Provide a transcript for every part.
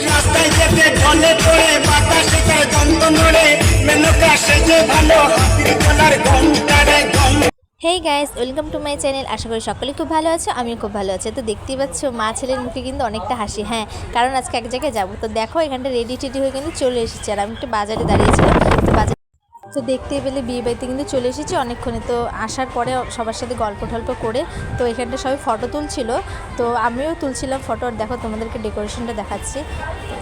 রাস্তায় যেতে ঢলে পড়ে বাতাসে তার গন্ধ নড়ে মেনকা সেজে ভালো গলার ঘন্টারে hey guys, welcome to my channel. আশা করি সকলে খুব ভালো আছো, আমিও খুব ভালো আছি। তো দেখতেই পাচ্ছ মা ছেলের মুখে কিন্তু অনেকটা হাসি। হ্যাঁ, কারণ আজকে এক জায়গায় যাবো। তো দেখো এখানটা রেডি টেডি হয়ে কিন্তু চলে এসেছি। আর আমি একটু বাজারে দাঁড়িয়েছিলাম। তো দেখতেই পেলে বিয়ে বাড়িতে কিন্তু চলে এসেছি অনেকক্ষণে। তো আসার পরে সবার সাথে গল্প টল্প করে তো এখানটা সবাই ফটো তুলছিল। তো আমিও তুলছিলাম ফটো। আর দেখো তোমাদেরকে ডেকোরেশনটা দেখাচ্ছি।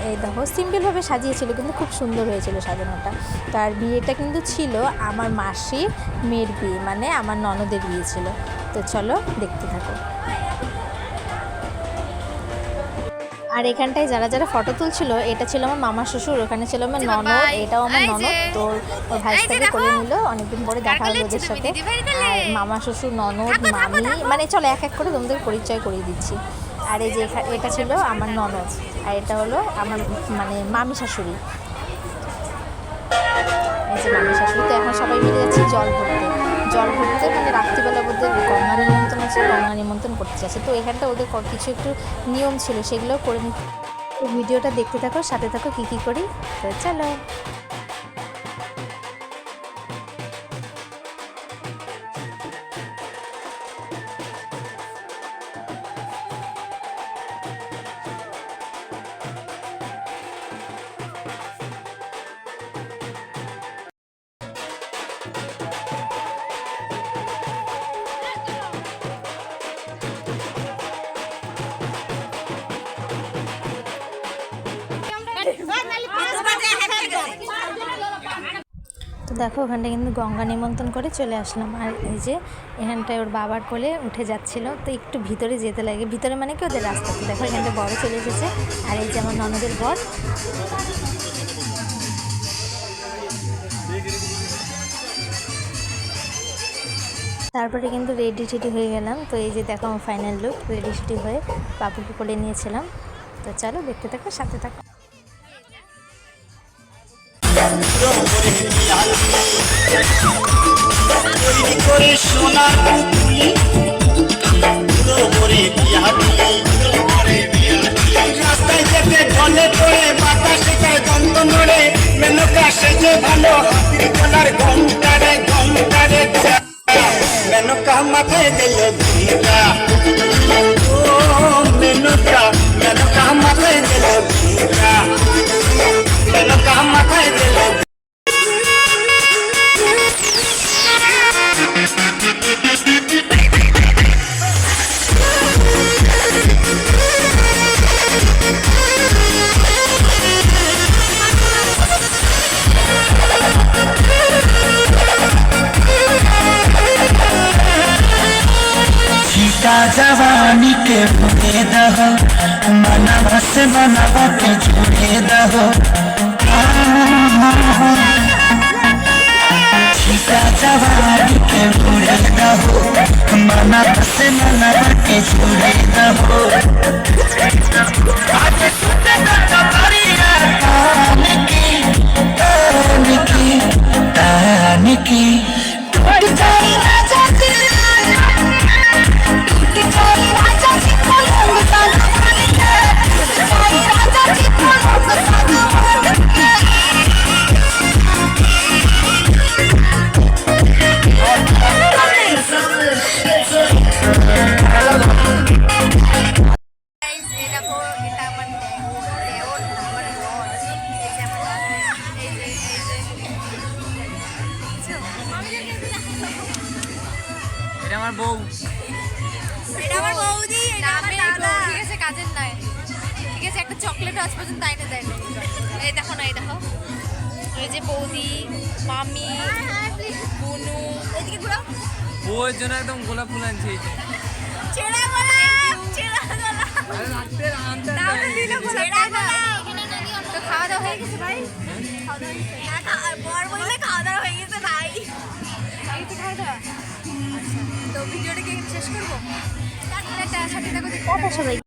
এই দেখো সিম্পলভাবে সাজিয়েছিল, কিন্তু খুব সুন্দর হয়েছিল সাজানোটা। তো আর বিয়েটা কিন্তু ছিল আমার মাসির মেয়ের বিয়ে, মানে আমার ননদের বিয়ে ছিল। তো চলো দেখতে থাকো। আর এখানটায় যারা যারা ফটো তুলছিল, এটা ছিল আমার মামা শ্বশুর, ওখানে ছিল আমার ননদ, এটাও আমার ননদ। তো ওর ভাইস্তাকে কোলে নিল, অনেকদিন পরে দেখা হলো ওদের সাথে। আর মামা শ্বশুর, ননদ, মামি, মানে চলো এক এক করে তোমাদের পরিচয় করিয়ে দিচ্ছি। আর এই যে এটা ছিল আমার ননদ, আর এটা হলো আমার মানে মামি শাশুড়ি। এই যে মামি শাশুড়ি। তো এখন সবাই মিলে যাচ্ছি জল ভরতে, মানে রাত্রিবেলা ওদের গঙ্গা নিমন্ত্রণ আছে, গঙ্গা নিমন্ত্রণ করতে যাচ্ছে। তো এখানটা ওদের কিছু একটু নিয়ম ছিল, সেগুলোও করে নিতে। ভিডিওটা দেখতে থাকো, সাথে থাকো কী করি। তো চলো। তো দেখো ওখানটা কিন্তু গঙ্গা নিমন্ত্রণ করে চলে আসলাম। আর এই যে এখানটায় ওর বাবার কোলে উঠে যাচ্ছিল। তো একটু ভিতরে যেতে লাগে, ভিতরে মানে কি ওদের রাস্তাতে। দেখো এখানটা বড় চলে এসেছে। আর এই যে আমার ননদের বর। তারপরে কিন্তু রেডি টেডি হয়ে গেলাম। তো এই যে দেখো আমার ফাইনাল লুক, রেডি টেডি হয়ে বাবুকে কোলে নিয়েছিলাম। তো চলো দেখতে থাকো, সাথে থাকো। রাস্তায় যেতে ঢলে পড়ে বাতাসে তার গন্ধ নড়ে মেনকা সেজে ভালো গলার ঘন্টারে মেনকা মাথায় দিল ঘুমটা। ও মেনকা মাথায় দিল ঘুমটা, মেনকা মাথায় দিল। जवानी के भूले दहो, मनवा से मनवा के जुड़े दहो। सीता जवानी के भूले दहो, मनवा से मनवा के जुड़े दहो। तानिकी আমার বউ, এটা আমার বউদি, এটা আমার দাদা। ঠিক আছে, কাজের নাই। ঠিক আছে, একটা চকলেট আজ পর্যন্ত আইনে দেয়নি। এই দেখো না, এই দেখো, এই যে বৌদি, মামি, বুনু। এদিকে ঘুরাও। বউয়ের জন্য একদম গোলাপ ফুল আনছি। ছেড়া গোলাপ, ছেড়া গোলাপ। আরে রাতে আনতে দাও না, দিলে গোলাপ না। এখানে না দিও। তো খাওয়া দাওয়া হয়ে গেছে ভাই? খাওয়া দাওয়া হয়ে গেছে না? বর বললে খাওয়া দাওয়া হয়ে গেছে ভাই। এই তো খাওয়া দাওয়া। তো ভিডিওটা কি শেষ করবো? সাথে থাকো, সবাই।